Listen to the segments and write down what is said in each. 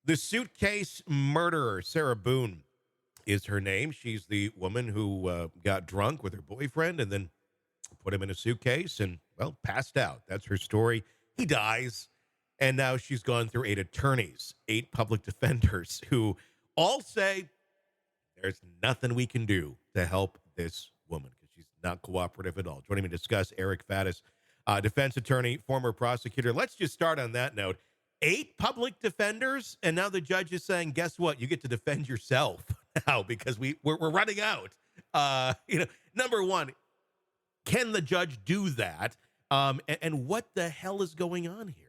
The Suitcase murderer, Sarah Boone is her name. She's the woman who got drunk with her boyfriend and then put him in a suitcase and, well, passed out. That's her story. He dies. And now she's gone through 8 attorneys, 8 public defenders who all say there's nothing we can do to help this woman because she's not cooperative at all. Joining me to discuss, Eric Faddis, defense attorney, former prosecutor. Let's just start on that note. 8 public defenders, and now the judge is saying, guess what? You get to defend yourself now because we're running out. Number one, can the judge do that? And what the hell is going on here?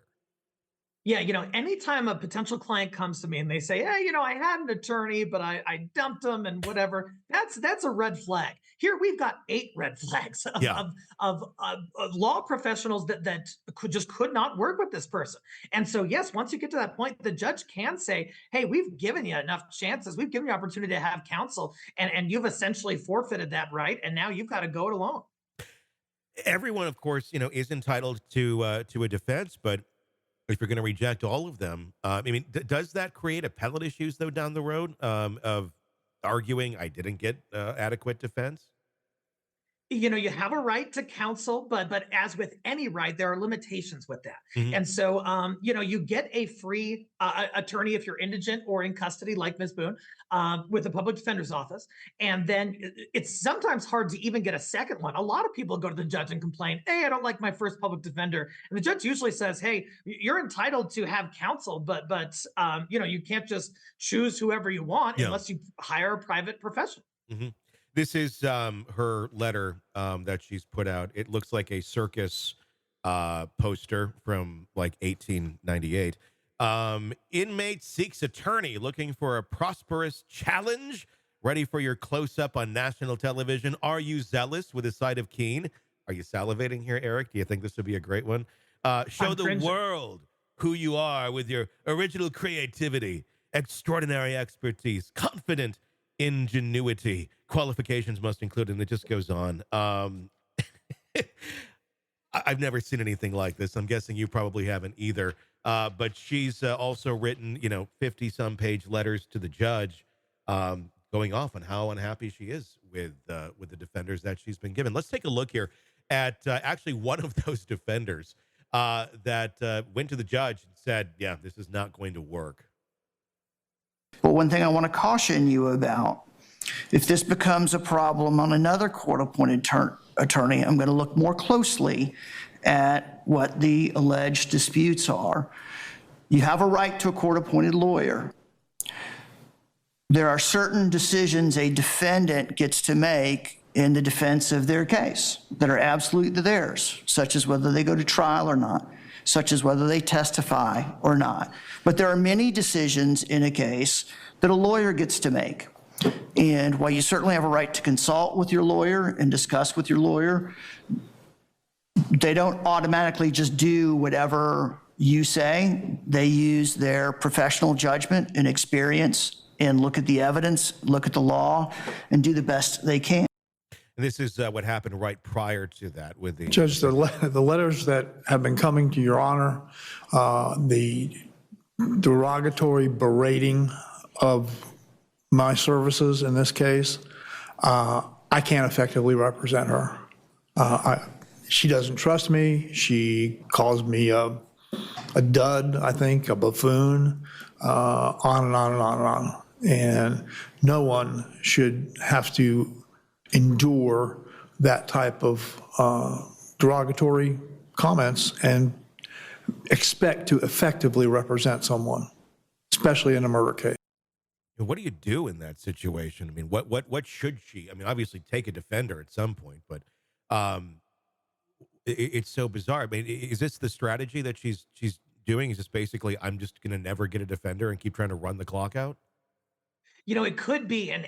Yeah, anytime a potential client comes to me and they say, "Hey, I had an attorney, but I dumped him and whatever," that's a red flag. Here we've got 8 red flags of Yeah. of law professionals that could not work with this person. And so, yes, once you get to that point, the judge can say, "Hey, we've given you enough chances. We've given you opportunity to have counsel, and you've essentially forfeited that right, and now you've got to go it alone." Everyone, of course, is entitled to a defense, but if you're going to reject all of them, does that create appellate issues though down the road of arguing I didn't get adequate defense? You have a right to counsel, but as with any right, there are limitations with that. Hmm. And so, you get a free attorney if you're indigent or in custody, like Ms. Boone, with the public defender's office. And then it's sometimes hard to even get a second one. A lot of people go to the judge and complain, "Hey, I don't like my first public defender," and the judge usually says, "Hey, you're entitled to have counsel, but you can't just choose whoever you want Yeah. unless you hire a private professional." Hmm. This is her letter that she's put out. It looks like a circus poster from like 1898. Inmate seeks attorney looking for a prosperous challenge. Ready for your close up on national television. Are you zealous with a side of keen? Are you salivating here, Eric? Do you think this would be a great one? Show I'm the cringing. world who you are with your original creativity, extraordinary expertise, confident ingenuity. Qualifications must include, and it just goes on. I've never seen anything like this. I'm guessing you probably haven't either. But she's also written, 50 some page letters to the judge, going off on how unhappy she is with the defenders that she's been given. Let's take a look here at actually one of those defenders that went to the judge and said, "Yeah, this is not going to work." But one thing I want to caution you about, if this becomes a problem on another court-appointed attorney, I'm going to look more closely at what the alleged disputes are. You have a right to a court-appointed lawyer. There are certain decisions a defendant gets to make in the defense of their case that are absolutely theirs, such as whether they go to trial or not, such as whether they testify or not. But there are many decisions in a case that a lawyer gets to make. And while you certainly have a right to consult with your lawyer and discuss with your lawyer, they don't automatically just do whatever you say. They use their professional judgment and experience and look at the evidence, look at the law, and do the best they can. And this is what happened right prior to that with the Judge, the letters that have been coming to your honor, the derogatory berating of my services in this case, I can't effectively represent her. She doesn't trust me. She calls me a dud, I think, a buffoon, on and on and on and on. And no one should have to endure that type of derogatory comments and expect to effectively represent someone, especially in a murder case. What do you do in that situation? What should she? Obviously take a defender at some point, but it's so bizarre. Is this the strategy that she's doing? Is this basically, I'm just going to never get a defender and keep trying to run the clock out? It could be, and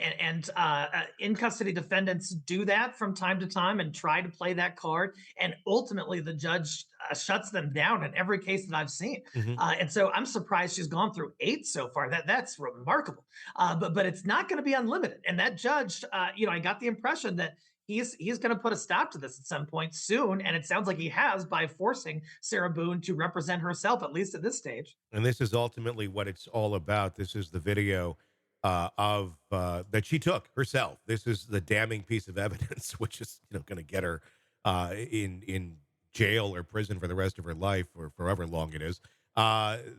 in custody defendants do that from time to time and try to play that card, and ultimately the judge shuts them down in every case that I've seen. Hmm. And so I'm surprised she's gone through 8 so far. That's remarkable. But it's not going to be unlimited. And that judge, I got the impression that he's going to put a stop to this at some point soon, and it sounds like he has by forcing Sarah Boone to represent herself, at least at this stage. And this is ultimately what it's all about. This is the video of that she took herself. This is the damning piece of evidence, which is going to get her in jail or prison for the rest of her life, or forever long it is.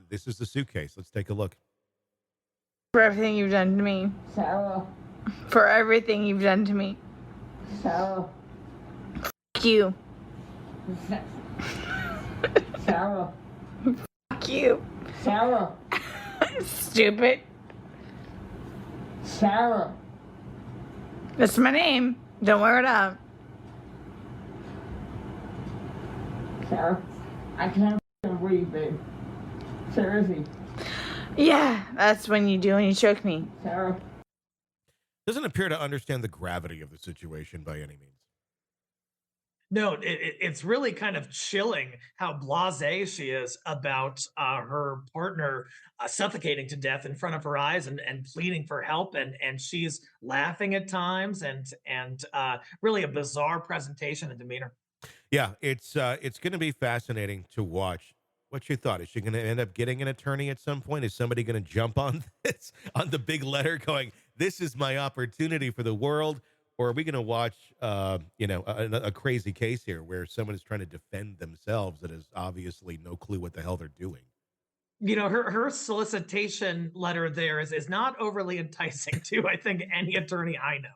This is the Suitcase. Let's take a look. For everything you've done to me. Sarah. For everything you've done to me. Sarah. Fuck you. Sarah. Fuck you. Sarah. Stupid. Sarah. That's my name. Don't wear it out. Sarah. I can't breathe, babe. Seriously. Yeah, that's when you choke me. Sarah. Doesn't appear to understand the gravity of the situation by any means. No, it's really kind of chilling how blasé she is about her partner suffocating to death in front of her eyes and pleading for help, and she's laughing at times, and really a bizarre presentation and demeanor. Yeah, it's going to be fascinating to watch. What's your thought? Is she going to end up getting an attorney at some point? Is somebody going to jump on this, on the big letter going, this is my opportunity for the world? Or are we going to watch, a crazy case here where someone is trying to defend themselves that has obviously no clue what the hell they're doing? Her solicitation letter there is not overly enticing to, I think, any attorney I know.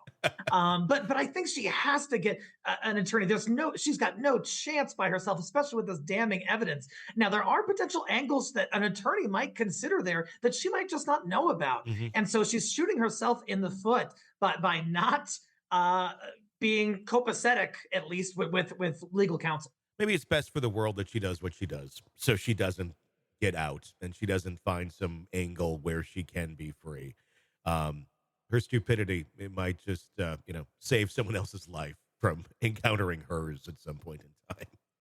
But I think she has to get an attorney. She's got no chance by herself, especially with this damning evidence. Now, there are potential angles that an attorney might consider there that she might just not know about. Mm-hmm. And so she's shooting herself in the foot by not being copacetic, at least with legal counsel. Maybe it's best for the world that she does what she does, so she doesn't get out and she doesn't find some angle where she can be free. Her stupidity, it might just save someone else's life from encountering hers at some point in time.